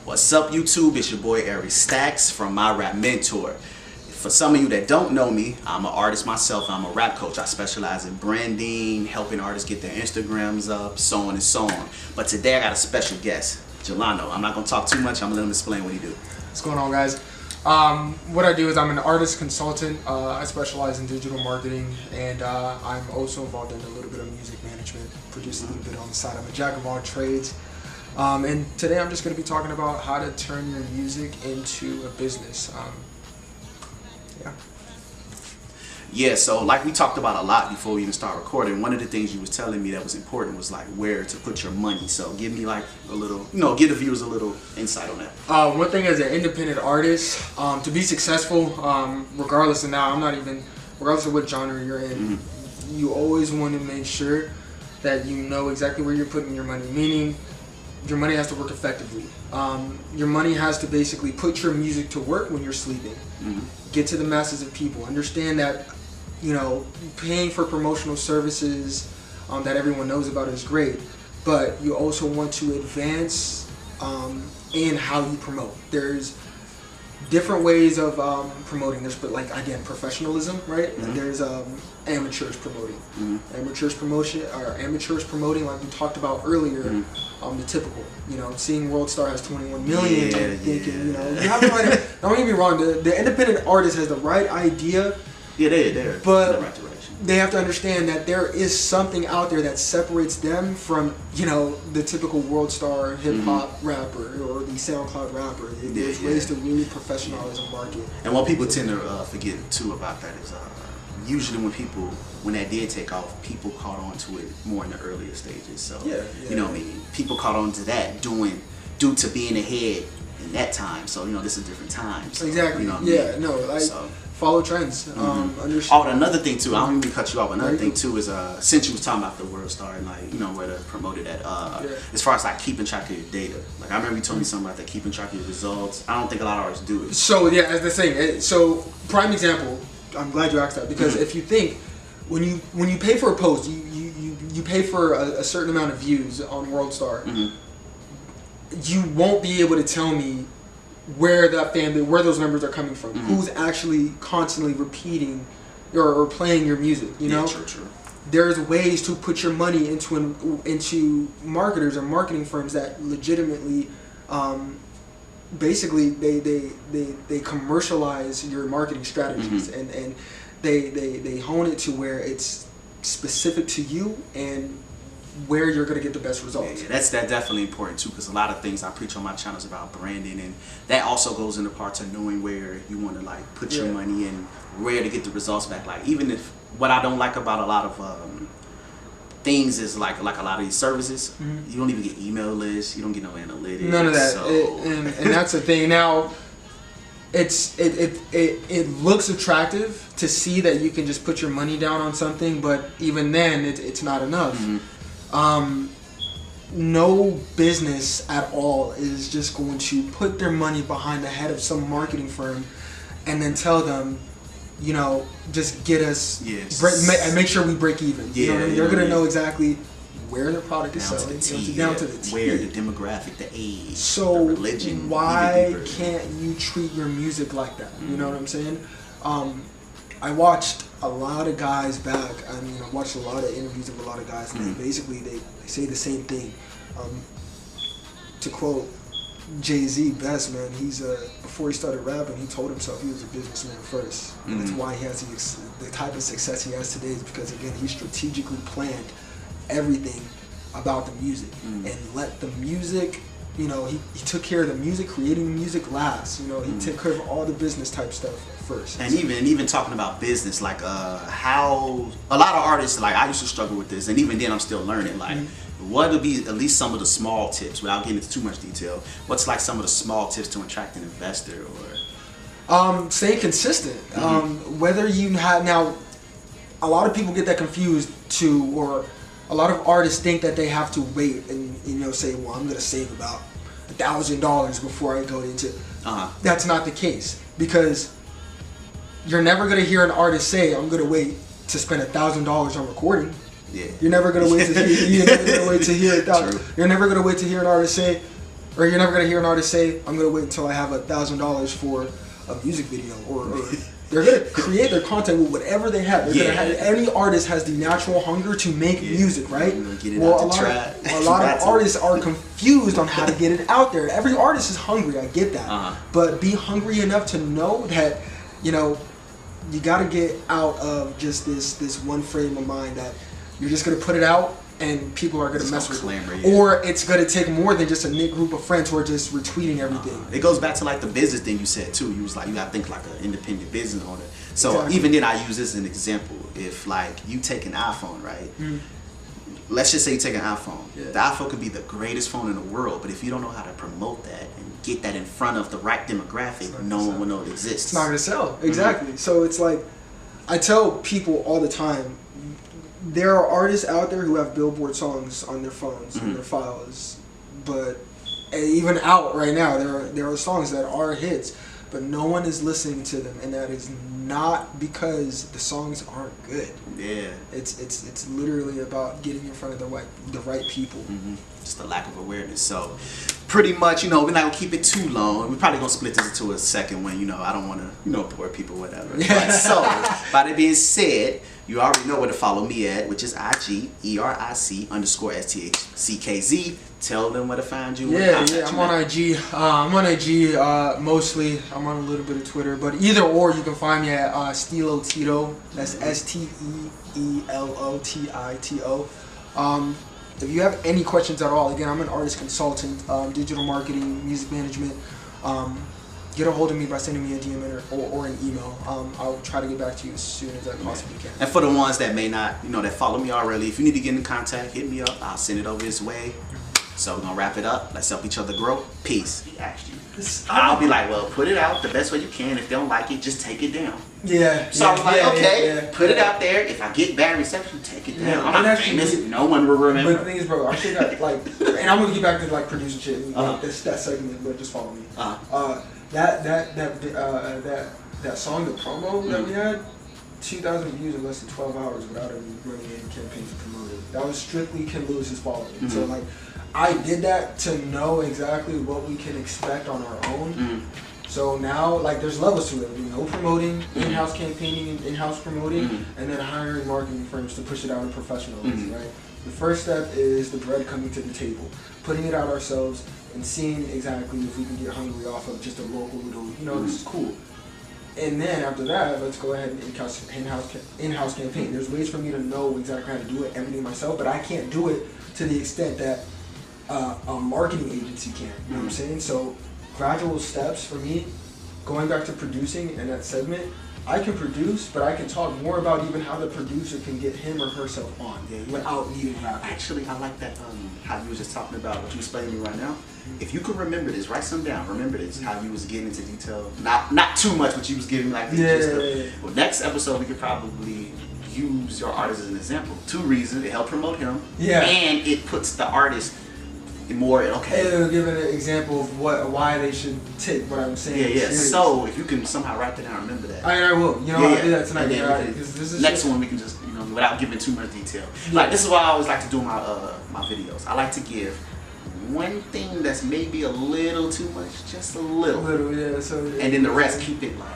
What's up, YouTube? It's your boy Stackz from My Rap Mentor. For some of you that don't know me, I'm an artist myself. I'm a rap coach. I specialize in branding, helping artists get their Instagrams up, so on and so on. But today I got a special guest, Geno. I'm not going to talk too much. I'm going to let him explain what he do. What's going on, guys? What I do is I'm an artist consultant. I specialize in digital marketing, and I'm also involved in a little bit of music management, produce a little bit on the side. I'm a jack of all trades. And today I'm just going to be talking about how to turn your music into a business. Yeah, so like we talked about a lot before we even start recording, one of the things you was telling me that was important was like where to put your money. So give me like a little, give the viewers a little insight on that. One thing as an independent artist, to be successful, regardless of regardless of what genre you're in, you always want to make sure that you know exactly where you're putting your money, meaning your money has to work effectively. Your money has to basically put your music to work when you're sleeping. Get to the masses of people. Understand that, paying for promotional services that everyone knows about is great, but you also want to advance in how you promote. There's different ways of promoting. There's, again, professionalism, right? There's amateurs promoting. Amateurs promoting, like we talked about earlier. The typical, seeing World Star has 21 million, thinking, you have the right. Don't get me wrong. The independent artist has the right idea. Yeah, they're but in the right direction. They have to understand that there is something out there that separates them from, the typical World Star hip hop rapper or the SoundCloud rapper. There's ways to really professionalize a market. And what people tend to forget too about that is usually when that did take off, people caught on to it more in the earlier stages. So you know what I mean? People caught on to that due to being ahead in that time. So this is a different time. So, exactly. Follow trends. Understand. Another thing too, I don't even cut you off. Another thing too is since you was talking about the World Star and where to promote it at, as far as like keeping track of your data. Like I remember you told me something about that, keeping track of your results. I don't think a lot of artists do it. So yeah, as the saying. So prime example. I'm glad you asked that because if you think when you pay for a post, you pay for a certain amount of views on World Star. You won't be able to tell me where those numbers are coming from. Who's actually constantly repeating or playing your music? True. There's ways to put your money into marketers or marketing firms that legitimately, basically they commercialize your marketing strategies and they hone it to where it's specific to you and where you're going to get the best results. That's definitely important too, because a lot of things I preach on my channel is about branding, and that also goes into parts of knowing where you want to put your money and where to get the results back. Like even if what I don't like about a lot of things is like a lot of these services, you don't even get email lists, you don't get no analytics. None of that. And that's the thing. Now it looks attractive to see that you can just put your money down on something, but even then it's not enough. No business at all is just going to put their money behind the head of some marketing firm and then tell them, just get us, make sure we break even. They're going to know exactly where their product is selling, down to the T. Where the demographic, the age, so the religion. Why can't you treat your music like that? You know what I'm saying? I watched a lot of guys back. I watched a lot of interviews of a lot of guys, and basically they say the same thing. To quote Jay-Z best, man, before he started rapping, he told himself he was a businessman first. And that's why he has the type of success he has today, is because again he strategically planned everything about the music and let the music. He took care of the music, creating the music last. He took care of all the business type stuff first. And even talking about business, how a lot of artists, I used to struggle with this, and even then I'm still learning. What would be at least some of the small tips, without getting into too much detail? What's some of the small tips to attract an investor or? Staying consistent. Whether you have now, a lot of people get that confused too, or a lot of artists think that they have to wait and say, well, I'm going to save about $1,000 before I go into. That's not the case, because you're never going to hear an artist say, I'm going to wait to spend $1,000 on recording. You're never going to wait to hear. You're never going to wait to hear an artist say, or you're never gonna hear an artist say, "I'm gonna wait until I have $1,000 for a music video," or they're gonna create their content with whatever they have. They're gonna have, any artist has the natural hunger to make music, right? Well, a lot of artists are confused on how to get it out there. Every artist is hungry, I get that, but be hungry enough to know that, you know, you gotta get out of just this one frame of mind that you're just gonna put it out and people are gonna mess with it, or it's gonna take more than just a knit group of friends who are just retweeting everything. It goes back to like the business thing you said too. You was like, you gotta think like an independent business owner. So even then, I use this as an example. If like you take an iPhone, right? Let's just say you take an iPhone. The iPhone could be the greatest phone in the world, but if you don't know how to promote that and get that in front of the right demographic, no one will know it exists. It's not gonna sell. Exactly. So it's like, I tell people all the time, there are artists out there who have Billboard songs on their phones and their files, but even out right now, there are songs that are hits, but no one is listening to them, and that is not because the songs aren't good. Yeah, it's literally about getting in front of the right people. Just a lack of awareness. So pretty much, you know, we're not gonna keep it too long. We're probably gonna split this into a second one. You know, I don't want to, you know, bore people, whatever. But so, by that being said, you already know where to follow me at, which is IG_ERIC_STHCKZ. Tell them where to find you. Yeah, I'm on IG. I'm on IG mostly. I'm on a little bit of Twitter, but either or, you can find me at SteeloTito. That's SteelOTITO. If you have any questions at all, again, I'm an artist consultant, digital marketing, music management. Get a hold of me by sending me a DM or an email. I'll try to get back to you as soon as I possibly can. And for the ones that may not, you know, that follow me already, if you need to get in contact, hit me up. I'll send it over this way. So we're gonna wrap it up. Let's help each other grow. Peace. He asked you. I'll be like, well, put it out the best way you can. If they don't like it, just take it down. Yeah. So I was like, okay, put it out there. If I get bad reception, take it down. I'm not famous. No one will remember. But the thing is, bro, I should have, like, and I'm gonna get back to like producing shit. Like, that segment, but just follow me. That song, the promo that we had, 2,000 views in less than 12 hours without any running any campaign to promote it. That was strictly Ken Lewis's following. So like, I did that to know exactly what we can expect on our own. So now, like, there's levels to it. You know, promoting, in-house campaigning, in-house promoting, and then hiring marketing firms to push it out in professionalism, right? The first step is the bread coming to the table, putting it out ourselves, and seeing exactly if we can get hungry off of just a local little, you know, this is cool. And then after that, let's go ahead and in-house campaign. There's ways for me to know exactly how to do it, everything myself, but I can't do it to the extent that a marketing agency can. You know what I'm saying? So gradual steps for me, going back to producing and that segment, I can produce, but I can talk more about even how the producer can get him or herself on without needing rap. Actually, I like that, how you was just talking about what you explaining to me right now. If you could remember this, write something down. Remember this, how you was getting into detail. Not too much, but you was giving like the Well, next episode we could probably use your artist as an example. 2 reasons: it helped promote him, and it puts the artist more It'll give an example of why they should take what I'm saying. Serious. So if you can somehow write that down, remember that. I will. You know, I'll do that tonight. This next one we can just, you know, without giving too much detail. Like, this is why I always like to do my my videos. I like to give one thing that's maybe a little too much, just a little. So and then the rest keep it like